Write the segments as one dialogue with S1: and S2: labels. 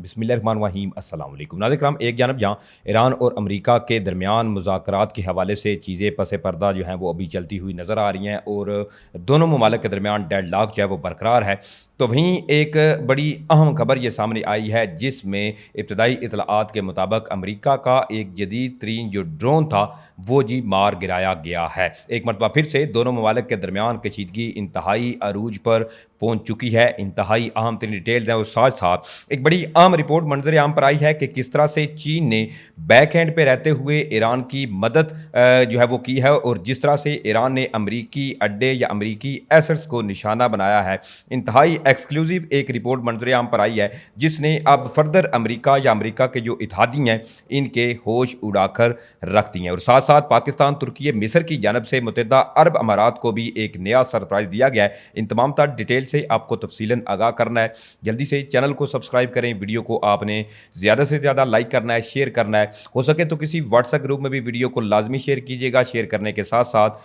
S1: بسم اللہ الرحمن الرحیم السلام علیکم ناظرین کرام، ایک جانب جہاں ایران اور امریکہ کے درمیان مذاکرات کے حوالے سے چیزیں پس پردہ جو ہیں وہ ابھی چلتی ہوئی نظر آ رہی ہیں اور دونوں ممالک کے درمیان ڈیڈ لاک جو ہے وہ برقرار ہے، تو وہیں ایک بڑی اہم خبر یہ سامنے آئی ہے جس میں ابتدائی اطلاعات کے مطابق امریکہ کا ایک جدید ترین جو ڈرون تھا وہ مار گرایا گیا ہے۔ ایک مرتبہ پھر سے دونوں ممالک کے درمیان کشیدگی انتہائی عروج پر پہنچ چکی ہے۔ انتہائی اہم ترین ڈیٹیلز ہیں اور ساتھ ساتھ ایک بڑی اہم رپورٹ منظر عام پر آئی ہے کہ کس طرح سے چین نے بیک ہینڈ پہ رہتے ہوئے ایران کی مدد جو ہے وہ کی ہے، اور جس طرح سے ایران نے امریکی اڈے یا امریکی ایسٹس کو نشانہ بنایا ہے۔ انتہائی ایکسکلوزیو ایک رپورٹ منظر عام پر آئی ہے جس نے اب فردر امریکہ یا امریکہ کے جو اتحادی ہیں ان کے ہوش اڑا کر رکھ دی ہیں، اور ساتھ ساتھ پاکستان، ترکی، مصر کی جانب سے متحدہ عرب امارات کو بھی ایک نیا سرپرائز دیا گیا ہے۔ ان تمام تر ڈیٹیل سے آپ کو تفصیلاً آگاہ کرنا ہے۔ جلدی سے چینل کو سبسکرائب کریں، ویڈیو کو آپ نے زیادہ سے زیادہ لائک کرنا ہے، شیئر کرنا ہے، ہو سکے تو کسی واٹس ایپ گروپ میں بھی ویڈیو کو لازمی شیئر کیجیے گا۔ شیئر کرنے کے ساتھ ساتھ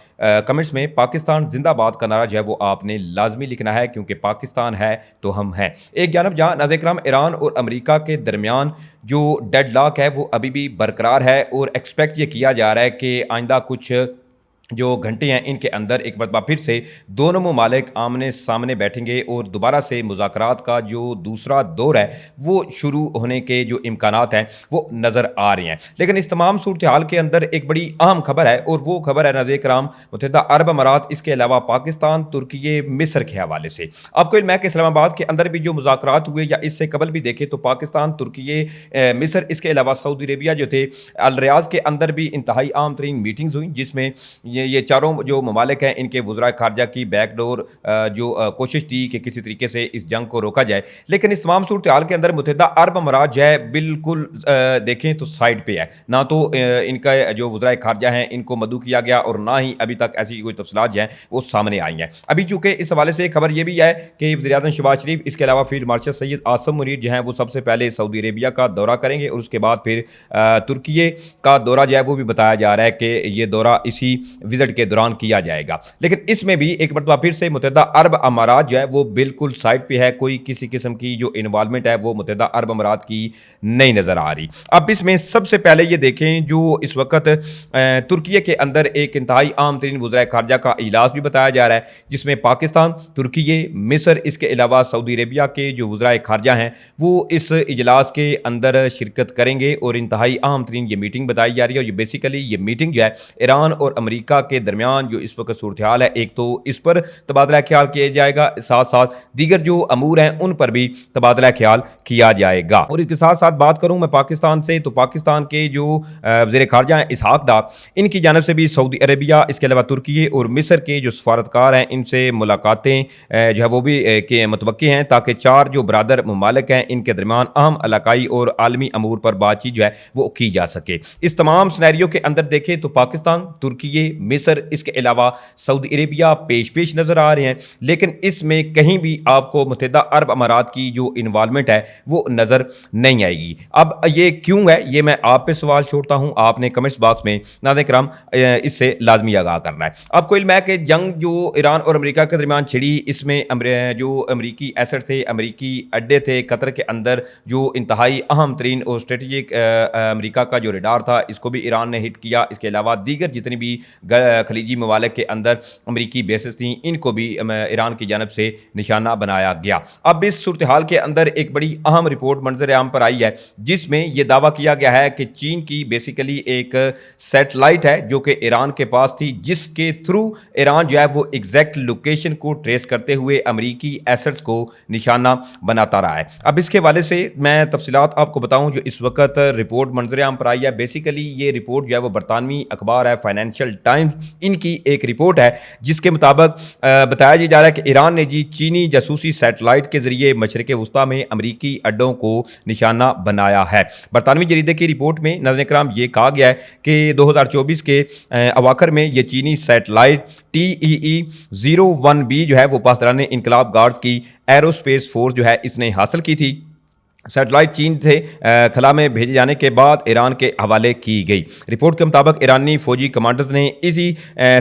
S1: کمنٹس میں پاکستان زندہ باد کا نعرہ جو ہے وہ آپ نے لازمی لکھنا ہے، کیونکہ پاکستان ہے تو ہم ہیں۔ ایک جانب جہاں ناظرین کرام ایران اور امریکہ کے درمیان جو ڈیڈ لاک ہے وہ ابھی بھی برقرار ہے، اور ایکسپیکٹ یہ کیا جا رہا ہے کہ آئندہ کچھ جو گھنٹے ہیں ان کے اندر ایک مرتبہ پھر سے دونوں ممالک آمنے سامنے بیٹھیں گے اور دوبارہ سے مذاکرات کا جو دوسرا دور ہے وہ شروع ہونے کے جو امکانات ہیں وہ نظر آ رہے ہیں۔ لیکن اس تمام صورتحال کے اندر ایک بڑی اہم خبر ہے، اور وہ خبر ہے ناظرین کرام متحدہ عرب امارات، اس کے علاوہ پاکستان، ترکی، مصر کے حوالے سے۔ آپ کو علم ہے کہ اسلام آباد کے اندر بھی جو مذاکرات ہوئے یا اس سے قبل بھی دیکھے تو پاکستان، ترکی، مصر، اس کے علاوہ سعودی عربیہ جو تھے، الریاض کے اندر بھی انتہائی عام ترین میٹنگز ہوئیں جس میں یہ چاروں جو ممالک ہیں ان کے وزرائے خارجہ کی بیک ڈور جو کوشش تھی کہ کسی طریقے سے اس جنگ کو روکا جائے۔ لیکن اس تمام صورتحال کے اندر متحدہ عرب امارات جو ہے بالکل دیکھیں تو سائڈ پہ ہے، نہ تو ان کا جو وزرائے خارجہ ہیں ان کو مدعو کیا گیا، اور نہ ہی ابھی تک ایسی کوئی تفصیلات جو ہیں وہ سامنے آئی ہیں۔ ابھی چونکہ اس حوالے سے خبر یہ بھی ہے کہ وزیر اعظم شہباز شریف، اس کے علاوہ فیلڈ مارشل سید عاصم منیر جو ہیں وہ سب سے پہلے سعودی عربیہ کا دورہ کریں گے، اور اس کے بعد پھر ترکی کا دورہ جو ہے وہ بھی بتایا جا رہا ہے کہ یہ دورہ اسی وزٹ کے دوران کیا جائے گا۔ لیکن اس میں بھی ایک مرتبہ پھر سے متحدہ عرب امارات جو ہے وہ بالکل سائڈ پہ ہے، کوئی کسی قسم کی جو انوالومنٹ ہے وہ متحدہ عرب امارات کی نہیں نظر آ رہی۔ اب اس میں سب سے پہلے یہ دیکھیں جو اس وقت ترکی کے اندر ایک انتہائی عام ترین وزرائے خارجہ کا اجلاس بھی بتایا جا رہا ہے جس میں پاکستان، ترکی، مصر، اس کے علاوہ سعودی عربیہ کے جو وزرائے خارجہ ہیں وہ اس اجلاس کے اندر شرکت کریں گے، اور انتہائی اہم ترین یہ میٹنگ بتائی جا رہی ہے۔ اور یہ بیسیکلی یہ میٹنگ جو ہے ایران اور امریکہ کے درمیان جو اس وقت صورتحال ہے، ایک تو اس پر تبادلہ خیال کیا جائے گا، ساتھ ساتھ دیگر جو امور ہیں ان پر بھی تبادلہ خیال کیا جائے گا۔ اور اس کے ساتھ ساتھ بات کروں میں پاکستان سے، تو پاکستان کے جو وزیر خارجہ ہیں اسحاق ڈار، ان کی جانب سے بھی سعودی عربیہ، اس کے علاوہ ترکی اور مصر کے جو سفارتکار ہیں ان سے ملاقاتیں جو ہے وہ بھی متوقع ہیں، تاکہ چار جو برادر ممالک ہیں ان کے درمیان اہم علاقائی اور عالمی امور پر بات چیت جو ہے وہ کی جا سکے۔ اس تمام سینیریو کے اندر دیکھیں تو پاکستان، ترکی، مصر، اس کے علاوہ سعودی عربیہ پیش نظر آ رہے ہیں، لیکن اس میں کہیں بھی آپ کو متحدہ عرب امارات کی جو انوالومنٹ ہے وہ نظر نہیں آئے گی۔ اب یہ کیوں ہے یہ میں آپ پہ سوال چھوڑتا ہوں، آپ نے کمنٹس باکس میں ناظرین کرام اس سے لازمی آگاہ کرنا ہے۔ آپ کو علم ہے کہ جنگ جو ایران اور امریکہ کے درمیان چھڑی، اس میں جو امریکی ایسٹ تھے، امریکی اڈے تھے قطر کے اندر، جو انتہائی اہم ترین اور اسٹریٹجک امریکہ کا جو ریڈار تھا اس کو بھی ایران نے ہٹ کیا۔ اس کے علاوہ دیگر جتنی بھی خلیجی ممالک کے اندر امریکی بیسز تھیں ان کو بھی ایران کی جانب سے نشانہ بنایا گیا۔ اب اس صورتحال کے اندر ایک بڑی اہم رپورٹ منظر عام پر آئی ہے جس میں یہ دعویٰ کیا گیا ہے کہ چین کی بیسیکلی ایک سیٹلائٹ ہے جو کہ ایران کے پاس تھی، جس کے تھرو ایران جو ہے وہ ایگزیکٹ لوکیشن کو ٹریس کرتے ہوئے امریکی ایسٹس کو نشانہ بناتا رہا ہے۔ اب اس کے حوالے سے میں تفصیلات آپ کو بتاؤں جو اس وقت رپورٹ منظر عام پر آئی ہے۔ بیسیکلی یہ رپورٹ جو ہے وہ برطانوی اخبار ہے فائنینشیل ٹائمز، ان کی ایک رپورٹ ہے جس کے مطابق بتایا جا رہا ہے کہ ایران نے چینی جاسوسی سیٹلائٹ کے ذریعے مشرق وسطیٰ میں امریکی اڈوں کو نشانہ بنایا ہے۔ برطانوی جریدے کی رپورٹ میں ناظرین کرام یہ کہا گیا ہے کہ 2024 کے اواخر میں یہ چینی سیٹلائٹ TEE-01B جو ہے وہ پاسداران انقلاب گارڈز کی ایرو اسپیس فورس جو ہے اس نے حاصل کی تھی، سیٹلائٹ چین سے خلا میں بھیجے جانے کے بعد ایران کے حوالے کی گئی۔ رپورٹ کے مطابق ایرانی فوجی کمانڈرز نے اسی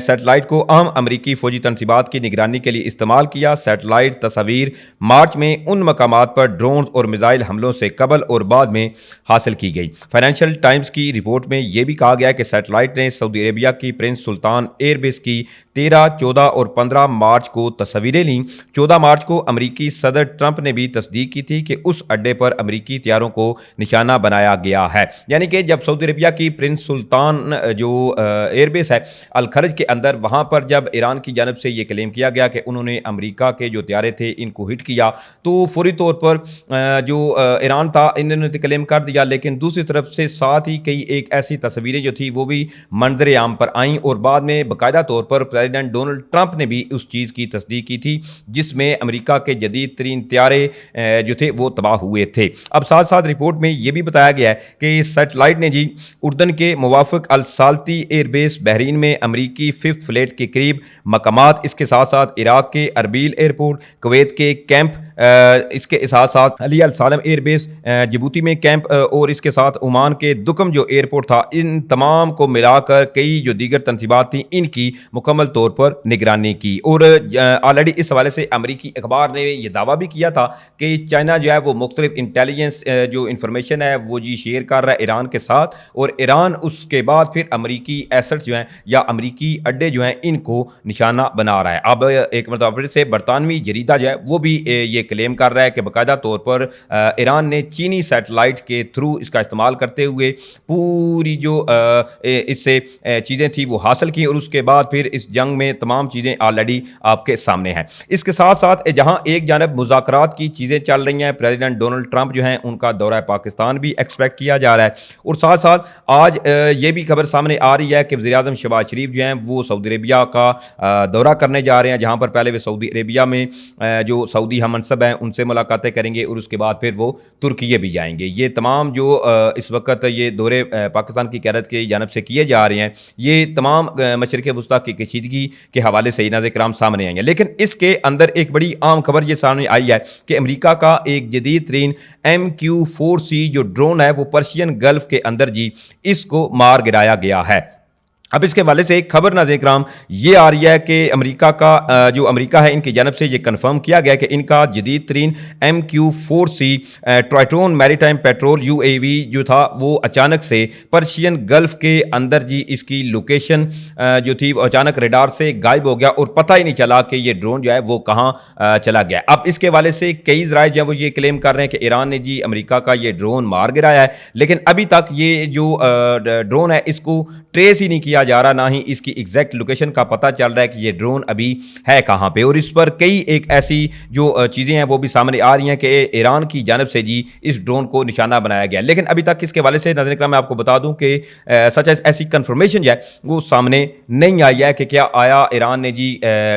S1: سیٹلائٹ کو اہم امریکی فوجی تنصیبات کی نگرانی کے لیے استعمال کیا۔ سیٹلائٹ تصاویر مارچ میں ان مقامات پر ڈرونز اور میزائل حملوں سے قبل اور بعد میں حاصل کی گئی۔ فائنینشیل ٹائمز کی رپورٹ میں یہ بھی کہا گیا کہ سیٹلائٹ نے سعودی عربیہ کی پرنس سلطان ایئر بیس کی 13، 14 اور 15 مارچ کو تصویریں لیں۔ 14 مارچ کو امریکی صدر ٹرمپ نے بھی تصدیق کی تھی کہ اس اڈے پر امریکی طیاروں کو نشانہ بنایا گیا ہے، یعنی کہ جب سعودی عربیہ کی پرنس سلطان جو ایئر بیس ہے الخرج کے اندر، وہاں پر جب ایران کی جانب سے یہ کلیم کیا گیا کہ انہوں نے امریکہ کے جو طیارے تھے ان کو ہٹ کیا، تو فوری طور پر جو ایران تھا انہوں نے کلیم کر دیا، لیکن دوسری طرف سے ساتھ ہی کئی ایک ایسی تصویریں جو تھی وہ بھی منظر عام پر آئیں، اور بعد میں باقاعدہ طور پر پریزیڈنٹ ڈونلڈ ٹرمپ نے بھی اس چیز کی تصدیق کی تھی جس میں امریکہ کے جدید ترین طیارے جو تھے وہ تباہ ہوئے تھے۔ اب ساتھ ساتھ رپورٹ میں یہ بھی بتایا گیا ہے کہ سیٹلائٹ نے اردن کے موافق السالتی ایئر بیس بحرین میں امریکی ففتھ فلیٹ کے قریب مقامات، اس کے ساتھ ساتھ عراق کے اربیل ایئرپورٹ، کویت کے کیمپ، اس کے ساتھ ساتھ علی السالم ایئر بیس، جبوتی میں کیمپ، اور اس کے ساتھ عمان کے دکم جو ایئرپورٹ تھا، ان تمام کو ملا کر کئی جو دیگر تنصیبات تھیں ان کی مکمل طور پر نگرانی کی۔ اور آلریڈی اس حوالے سے امریکی اخبار نے یہ دعویٰ بھی کیا تھا کہ چائنا جو ہے وہ مختلف انٹیلیجنس جو انفارمیشن ہے وہ شیئر کر رہا ہے ایران کے ساتھ، اور ایران اس کے بعد پھر امریکی ایسٹس جو ہیں یا امریکی اڈے جو ہیں ان کو نشانہ بنا رہا ہے۔ اب ایک مرتبہ سے برطانوی جریدہ جو ہے وہ بھی یہ کلیم کر رہا ہے کہ باقاعدہ طور پر ایران نے چینی سیٹلائٹ کے تھرو اس کا استعمال کرتے ہوئے پوری جو اس سے چیزیں تھیں وہ حاصل کی، اور اس کے بعد پھر اس جنگ میں تمام چیزیں آلریڈی آپ کے سامنے ہیں۔ اس کے ساتھ ساتھ جہاں ایک جانب مذاکرات کی چیزیں چل رہی ہیں، پریزیڈنٹ ڈونلڈ ٹرمپ جو ہیں ان کا دورہ پاکستان بھی ایکسپیکٹ کیا جا رہا ہے، اور ساتھ ساتھ آج یہ بھی خبر سامنے آ رہی ہے کہ وزیر اعظم شہباز شریف جو ہیں وہ سعودی عربیہ کا دورہ کرنے جا رہے ہیں، جہاں پر پہلے وہ سعودی عربیہ میں جو سعودی ہم منصب ہیں ان سے ملاقاتیں کریں گے، اور اس کے بعد پھر وہ ترکیہ بھی جائیں گے۔ یہ تمام جو اس وقت یہ دورے پاکستان کی قیادت کی جانب سے کیے جا رہے ہیں، یہ تمام مشرق وسطیٰ کی کشیدگی کے حوالے سے ناظرین کرام سامنے آئیں گے۔ لیکن اس کے اندر ایک بڑی عام خبر یہ سامنے آئی ہے کہ امریکہ کا ایک جدید ترین MQ-4C جو ڈرون ہے وہ پرشین گلف کے اندر اس کو مار گرایا گیا ہے۔ اب اس کے حوالے سے ایک خبر ناظرین کرام یہ آ رہی ہے کہ امریکہ کا جو امریکہ ہے ان کی جانب سے یہ کنفرم کیا گیا کہ ان کا جدید ترین MQ-4C ٹرائٹون میری ٹائم پیٹرول UAV جو تھا وہ اچانک سے پرشین گلف کے اندر اس کی لوکیشن جو تھی وہ اچانک ریڈار سے غائب ہو گیا، اور پتہ ہی نہیں چلا کہ یہ ڈرون جو ہے وہ کہاں چلا گیا۔ اب اس کے حوالے سے کئی ذرائع جو ہیں وہ یہ کلیم کر رہے ہیں کہ ایران نے امریکہ کا یہ ڈرون مار گرایا ہے، لیکن ابھی تک یہ جو ڈرون ہے اس کو ٹریس ہی نہیں کیا جا رہا، نہ ہی اس کی ایگزیکٹ لوکیشن کا پتہ چل رہا ہے کہ یہ ڈرون ابھی ہے کہاں پہ، اور اس پر کئی ایک ایسی جو چیزیں ہیں وہ بھی سامنے آ رہی ہیں کہ ایران کی جانب سے اس ڈرون کو نشانہ بنایا گیا، لیکن ابھی تک اس کے حوالے سے ناظرین کرام میں آپ کو بتا دوں کہ سچ ایسی کنفرمیشن جو ہے وہ سامنے نہیں آئی ہے کہ کیا آیا ایران نے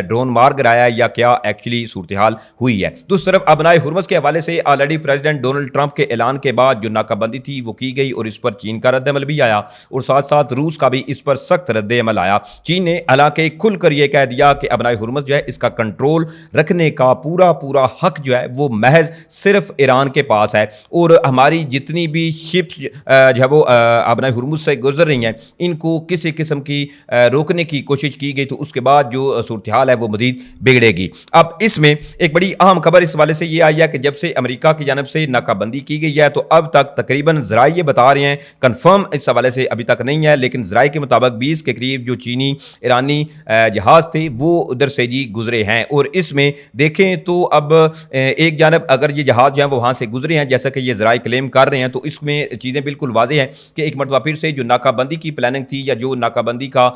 S1: ڈرون مار گرایا یا کیا ایکچولی صورتحال ہوئی ہے۔ دوسری طرف ابنائے ہرمز کے حوالے سے آلریڈی پریزیڈنٹ ڈونلڈ ٹرمپ کے اعلان کے بعد جو ناکہ بندی تھی وہ کی گئی، اور اس پر چین کا رد عمل بھی آیا، اور ساتھ ساتھ روس کا بھی اس پر سخت رد عمل آیا۔ چین نے حالانکہ کھل کر یہ کہہ دیا کہ ابنائے ہرمز جو ہے اس کا کنٹرول رکھنے کا پورا حق جو ہے وہ محض صرف ایران کے پاس ہے، اور ہماری جتنی بھی شپس جو ہے وہ ابنائے ہرمز سے گزر رہی ہیں ان کو کسی قسم کی روکنے کی کوشش کی گئی تو اس کے بعد جو صورتحال ہے وہ مزید بگڑے گی۔ اب اس میں ایک بڑی اہم خبر اس حوالے سے یہ آئی ہے کہ جب سے امریکہ کی جانب سے ناکہ بندی کی گئی ہے تو اب تک تقریباً ذرائع یہ بتا رہے ہیں، کنفرم اس حوالے سے ابھی تک نہیں ہے، لیکن ذرائع کے مطابق 20 کے قریب جو چینی ایرانی جہاز تھے وہ ادھر سے گزرے ہیں، اور اس میں دیکھیں تو اب ایک جانب اگر یہ جہاز جو ہیں وہ وہاں سے گزرے ہیں جیسا کہ یہ ذرائع کلیم کر رہے ہیں تو اس میں چیزیں بالکل واضح ہیں کہ ایک مرتبہ پھر سے جو ناکہ بندی کی پلاننگ تھی یا جو ناکہ بندی کا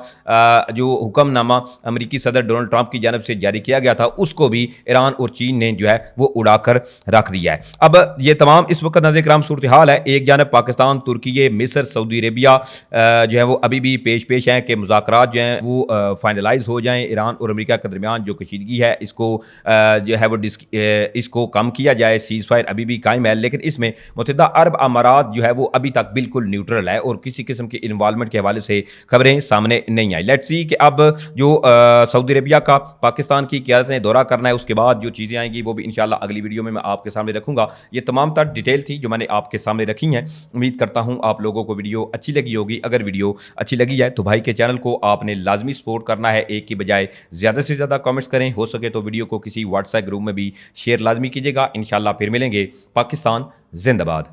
S1: جو حکم نامہ امریکی صدر ڈونلڈ ٹرمپ کی جانب سے جاری کیا گیا تھا اس کو بھی ایران اور چین نے جو ہے وہ اڑا کر رکھ دیا ہے۔ اب یہ تمام اس وقت ناظرین کرام صورتحال ہے، ایک جانب پاکستان، ترکیہ، مصر، سعودی عربیہ جو ہے وہ ابھی بھی پیش پیش ہیں کہ مذاکرات جو ہیں وہ فائنلائز ہو جائیں، ایران اور امریکہ کے درمیان جو کشیدگی ہے اس کو جو ہے وہ اس کو کم کیا جائے، سیز فائر ابھی بھی قائم ہے، لیکن اس میں متحدہ عرب امارات جو ہے وہ ابھی تک بالکل نیوٹرل ہے اور کسی قسم کی انوالومنٹ کے حوالے سے خبریں سامنے نہیں آئی۔ لیٹس سی کہ اب جو سعودی عربیہ کا پاکستان کی قیادت نے دورہ کرنا ہے، اس کے بعد جو چیزیں آئیں گی وہ بھی انشاءاللہ اگلی ویڈیو میں آپ کے سامنے رکھوں گا۔ یہ تمام تر ڈیٹیل تھی جو میں نے آپ کے سامنے رکھی ہیں۔ امید کرتا ہوں آپ لوگوں کو ویڈیو اچھی لگی ہوگی۔ اگر ویڈیو اچھی لگی ہے تو بھائی کے چینل کو آپ نے لازمی سپورٹ کرنا ہے، ایک کی بجائے زیادہ سے زیادہ کامنٹس کریں، ہو سکے تو ویڈیو کو کسی واٹس ایپ گروپ میں بھی شیئر لازمی کیجیے گا۔ انشاءاللہ پھر ملیں گے۔ پاکستان زندہ باد۔